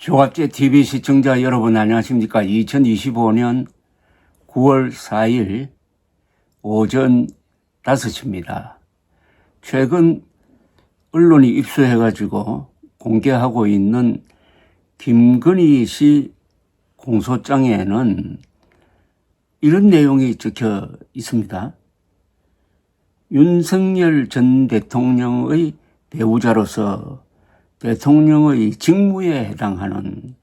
조갑제 TV 시청자 여러분 안녕하십니까? 2025년 9월 4일 오전 5시입니다. 최근 언론이 입수해가지고 공개하고 있는 김건희 씨 공소장에는 이런 내용이 적혀 있습니다. 윤석열 전 대통령의 배우자로서 대통령의 직무에 해당하는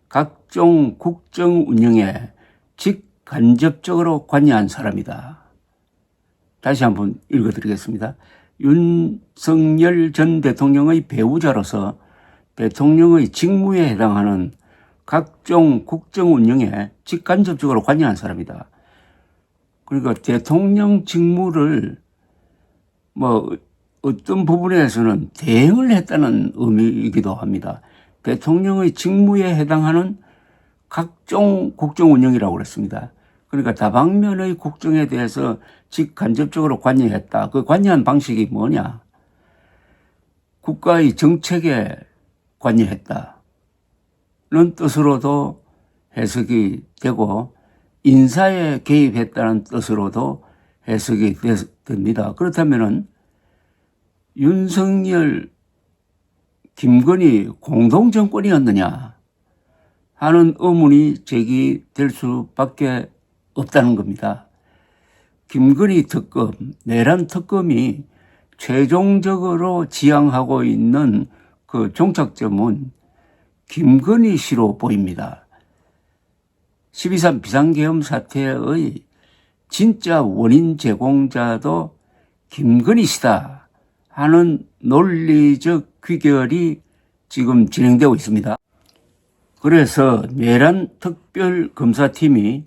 각종 국정 운영에 직간접적으로 관여한 사람이다. 다시 한번 읽어드리겠습니다. 윤석열 전 대통령의 배우자로서 대통령의 직무에 해당하는 각종 국정 운영에 직간접적으로 관여한 사람이다. 그러니까 대통령 직무를 어떤 부분에서는 대행을 했다는 의미이기도 합니다. 대통령의 직무에 해당하는 각종 국정 운영이라고 그랬습니다. 그러니까 다방면의 국정에 대해서 직간접적으로 관여했다. 그 관여한 방식이 뭐냐? 국가의 정책에 관여했다는 뜻으로도 해석이 되고 인사에 개입했다는 뜻으로도 해석이 됩니다. 그렇다면은 윤석열, 김건희 공동정권이었느냐 하는 의문이 제기될 수밖에 없다는 겁니다. 김건희 특검, 내란 특검이 최종적으로 지향하고 있는 그 종착점은 김건희 씨로 보입니다. 12.3 비상계엄 사태의 진짜 원인 제공자도 김건희 씨다 하는 논리적 귀결이 지금 진행되고 있습니다. 그래서 내란 특별검사팀이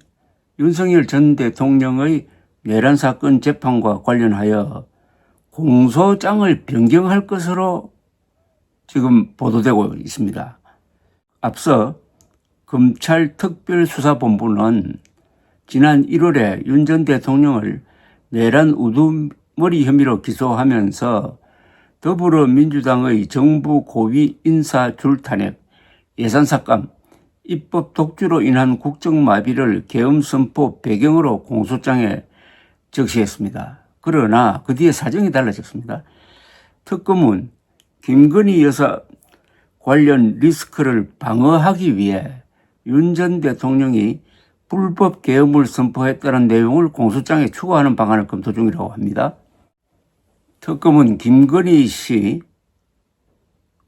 윤석열 전 대통령의 내란 사건 재판과 관련하여 공소장을 변경할 것으로 지금 보도되고 있습니다. 앞서 검찰 특별수사본부는 지난 1월에 윤 전 대통령을 내란 우두머리 혐의로 기소하면서 더불어민주당의 정부 고위 인사 줄탄핵, 예산삭감, 입법 독주로 인한 국정마비를 계엄 선포 배경으로 공소장에 적시했습니다. 그러나 그 뒤에 사정이 달라졌습니다. 특검은 김건희 여사 관련 리스크를 방어하기 위해 윤 전 대통령이 불법 계엄을 선포했다는 내용을 공소장에 추가하는 방안을 검토 중이라고 합니다. 특검은 김건희 씨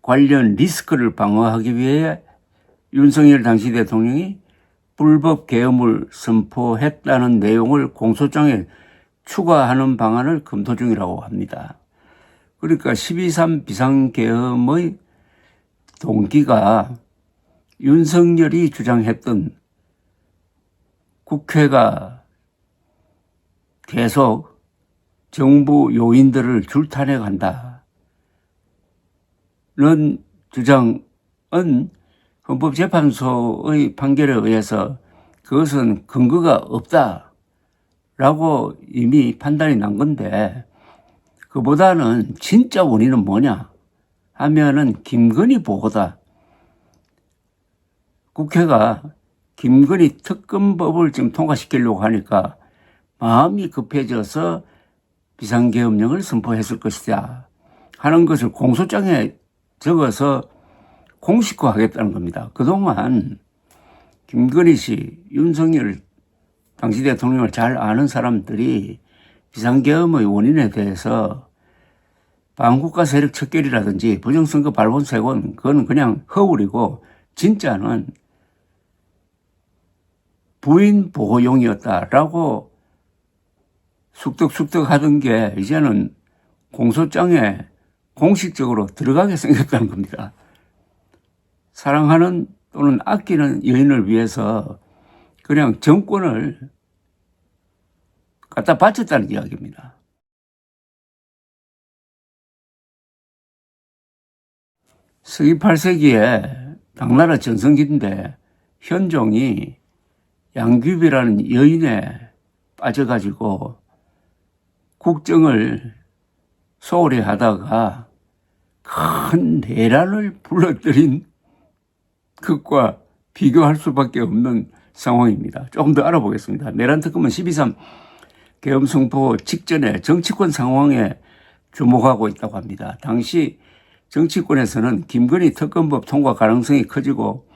관련 리스크를 방어하기 위해 윤석열 당시 대통령이 불법 계엄을 선포했다는 내용을 공소장에 추가하는 방안을 검토 중이라고 합니다. 그러니까 12.3 비상계엄의 동기가 윤석열이 주장했던 국회가 계속 정부 요인들을 줄탄핵한다는 주장은 헌법재판소의 판결에 의해서 그것은 근거가 없다라고 이미 판단이 난 건데, 그보다는 진짜 원인은 뭐냐 하면은 김건희 보고다. 국회가 김건희 특검법을 지금 통과시키려고 하니까 마음이 급해져서 비상계엄령을 선포했을 것이다 하는 것을 공소장에 적어서 공식화하겠다는 겁니다. 그동안 김건희 씨, 윤석열 당시 대통령을 잘 아는 사람들이 비상계엄의 원인에 대해서 반국가 세력 척결이라든지 부정선거 발본색원, 그건 그냥 허울이고 진짜는 부인 보호용이었다라고 숙덕숙덕 하던 게 이제는 공소장에 공식적으로 들어가게 생겼다는 겁니다. 사랑하는 또는 아끼는 여인을 위해서 그냥 정권을 갖다 바쳤다는 이야기입니다. 서기 8세기에 당나라 전성기인데 현종이 양귀비라는 여인에 빠져가지고 국정을 소홀히 하다가 큰 내란을 불러들인 것과 비교할 수밖에 없는 상황입니다. 조금 더 알아보겠습니다. 내란 특검은 12.3 계엄 선포 직전에 정치권 상황에 주목하고 있다고 합니다. 당시 정치권에서는 김건희 특검법 통과 가능성이 커지고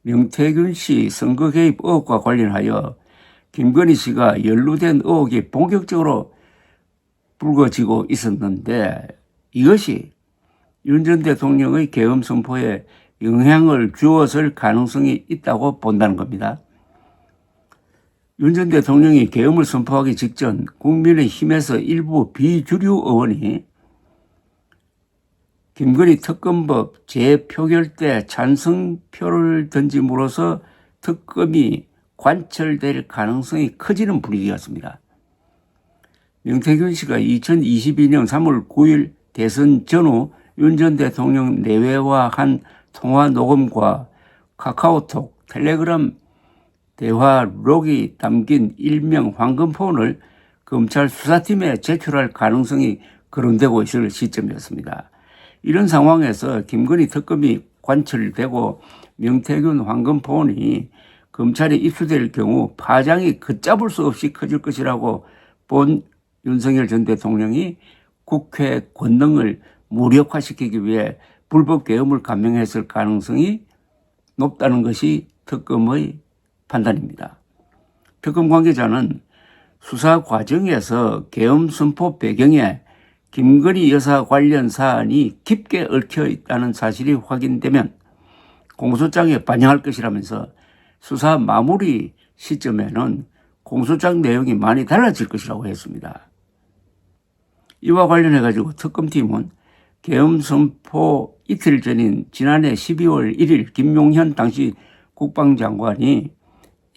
명태균 씨 선거 개입 의혹과 관련하여 김건희 씨가 연루된 의혹이 본격적으로 불거지고 있었는데 이것이 윤 전 대통령의 계엄 선포에 영향을 주었을 가능성이 있다고 본다는 겁니다. 윤 전 대통령이 계엄을 선포하기 직전 국민의힘에서 일부 비주류 의원이 김건희 특검법 재표결 때 찬성표를 던짐으로써 특검이 관철될 가능성이 커지는 분위기였습니다. 명태균 씨가 2022년 3월 9일 대선 전후 윤 전 대통령 내외와 한 통화 녹음과 카카오톡, 텔레그램 대화록이 담긴 일명 황금폰을 검찰 수사팀에 제출할 가능성이 거론되고 있을 시점이었습니다. 이런 상황에서 김건희 특검이 관철되고 명태균 황금폰이 검찰에 입수될 경우 파장이 걷잡을 수 없이 커질 것이라고 본 윤석열 전 대통령이 국회 권능을 무력화시키기 위해 불법 계엄을 감행했을 가능성이 높다는 것이 특검의 판단입니다. 특검 관계자는 수사 과정에서 계엄 선포 배경에 김건희 여사 관련 사안이 깊게 얽혀 있다는 사실이 확인되면 공소장에 반영할 것이라면서 수사 마무리 시점에는 공소장 내용이 많이 달라질 것이라고 했습니다. 이와 관련해 가지고 특검팀은 계엄 선포 이틀 전인 지난해 12월 1일 김용현 당시 국방장관이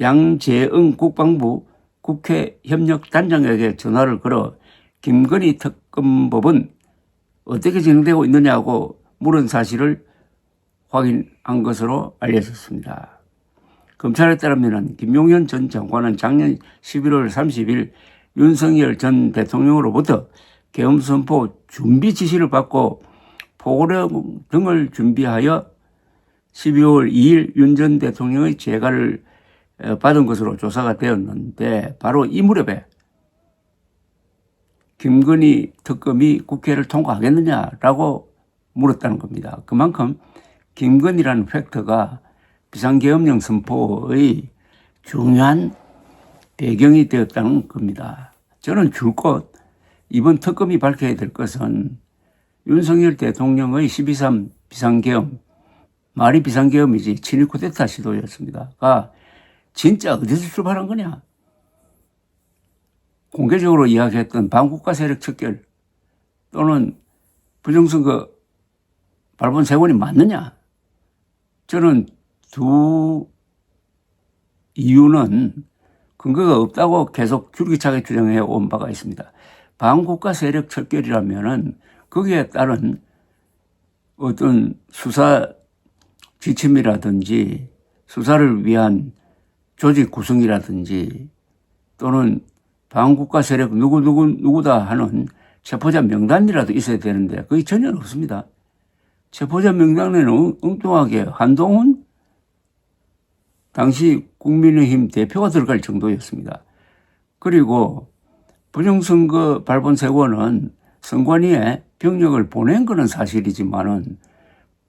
양재응 국방부 국회 협력단장에게 전화를 걸어 김건희 특검법은 어떻게 진행되고 있느냐고 물은 사실을 확인한 것으로 알려졌습니다. 검찰에 따르면 김용현 전 장관은 작년 11월 30일 윤석열 전 대통령으로부터 계엄 선포 준비 지시를 받고 포고령 등을 준비하여 12월 2일 윤 전 대통령의 재가를 받은 것으로 조사가 되었는데 바로 이 무렵에 김건희 특검이 국회를 통과하겠느냐라고 물었다는 겁니다. 그만큼 김건희라는 팩터가 비상계엄령 선포의 중요한 배경이 되었다는 겁니다. 저는 줄곧 이번 특검이 밝혀야 될 것은 윤석열 대통령의 12.3 비상계엄, 말이 비상계엄이지 친일 쿠데타 시도였습니다.가 진짜 어디서 출발한 거냐? 공개적으로 이야기했던 반국가 세력 척결 또는 부정선거 발본 세권이 맞느냐? 저는 두 이유는 근거가 없다고 계속 줄기차게 주장해 온 바가 있습니다. 반국가 세력 척결이라면은 거기에 따른 어떤 수사 지침이라든지 수사를 위한 조직 구성이라든지 또는 반국가 세력 누구다 하는 체포자 명단이라도 있어야 되는데 그게 전혀 없습니다. 체포자 명단에는 엉뚱하게 한동훈 당시 국민의힘 대표가 들어갈 정도였습니다. 그리고 부정선거 발본 세권은 선관위에 병력을 보낸 거는 사실이지만은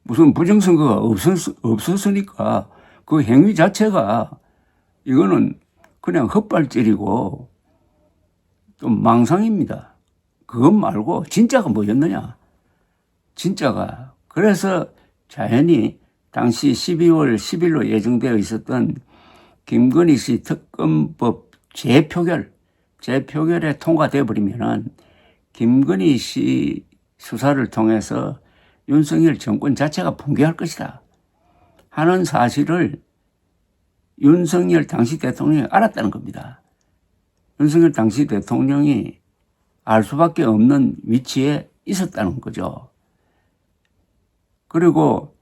무슨 부정선거가 없었으니까 그 행위 자체가 이거는 그냥 헛발질이고 좀 망상입니다. 그것 말고 진짜가 뭐였느냐? 진짜가. 그래서 자연히 당시 12월 10일로 예정되어 있었던 김건희 씨 특검법 재표결에 통과되어 버리면은 김건희 씨 수사를 통해서 윤석열 정권 자체가 붕괴할 것이다 하는 사실을 윤석열 당시 대통령이 알았다는 겁니다. 윤석열 당시 대통령이 알 수밖에 없는 위치에 있었다는 거죠. 그리고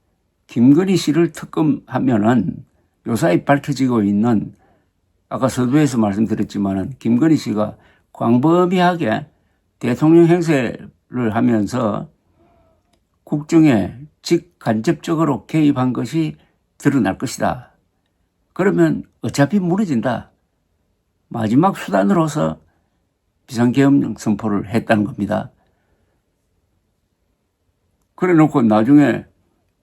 김건희 씨를 특검하면은 요사이 밝혀지고 있는 아까 서두에서 말씀드렸지만은 김건희 씨가 광범위하게 대통령 행세를 하면서 국정에 직간접적으로 개입한 것이 드러날 것이다. 그러면 어차피 무너진다. 마지막 수단으로서 비상계엄령 선포를 했다는 겁니다. 그래 놓고 나중에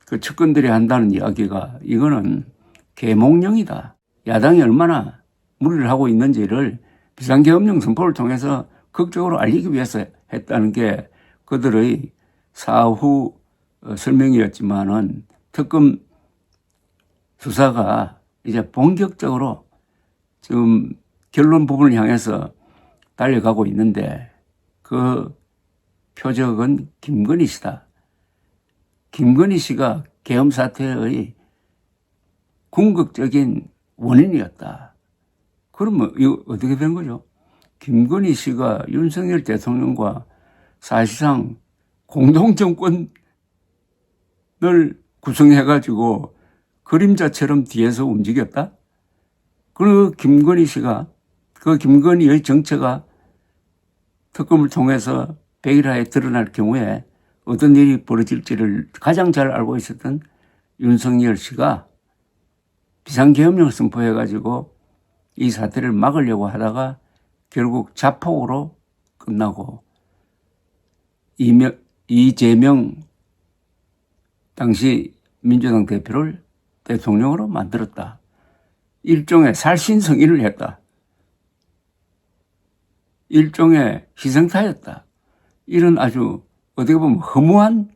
그 측근들이 한다는 이야기가 이거는 계몽령이다. 야당이 얼마나 무리를 하고 있는지를 비상계엄령 선포를 통해서 극적으로 알리기 위해서 했다는 게 그들의 사후 설명이었지만은 특검 수사가 이제 본격적으로 지금 결론 부분을 향해서 달려가고 있는데 그 표적은 김건희 씨다. 김건희 씨가 계엄 사태의 궁극적인 원인이었다. 그러면 이거 어떻게 된 거죠? 김건희 씨가 윤석열 대통령과 사실상 공동정권을 구성해가지고 그림자처럼 뒤에서 움직였다? 그 김건희 씨가, 그 김건희의 정체가 특검을 통해서 백일하에 드러날 경우에 어떤 일이 벌어질지를 가장 잘 알고 있었던 윤석열 씨가 비상계엄령을 선포해가지고 이 사태를 막으려고 하다가 결국 자폭으로 끝나고 이재명 당시 민주당 대표를 대통령으로 만들었다. 일종의 살신성인을 했다. 일종의 희생타였다. 이런 아주 어떻게 보면 허무한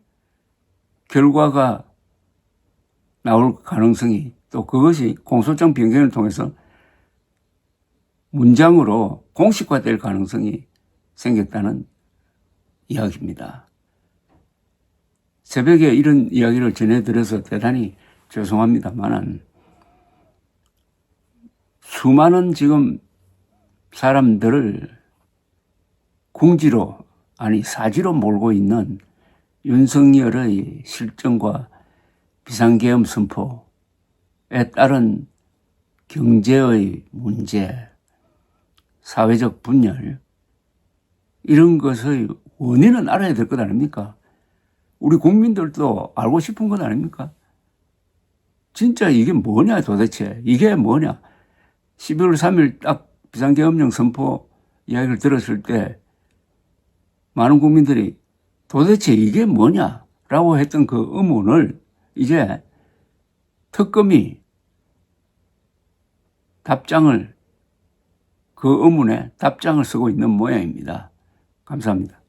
결과가 나올 가능성이, 또 그것이 공소장 변경을 통해서 문장으로 공식화될 가능성이 생겼다는 이야기입니다. 새벽에 이런 이야기를 전해드려서 대단히 죄송합니다만은 수많은 지금 사람들을 궁지로, 아니 사지로 몰고 있는 윤석열의 실정과 비상계엄 선포에 따른 경제의 문제, 사회적 분열, 이런 것의 원인은 알아야 될 것 아닙니까? 우리 국민들도 알고 싶은 것 아닙니까? 진짜 이게 뭐냐 도대체. 이게 뭐냐. 12월 3일 딱 비상계엄령 선포 이야기를 들었을 때 많은 국민들이 도대체 이게 뭐냐라고 했던 그 의문을 이제 특검이 그 의문에 답장을 쓰고 있는 모양입니다. 감사합니다.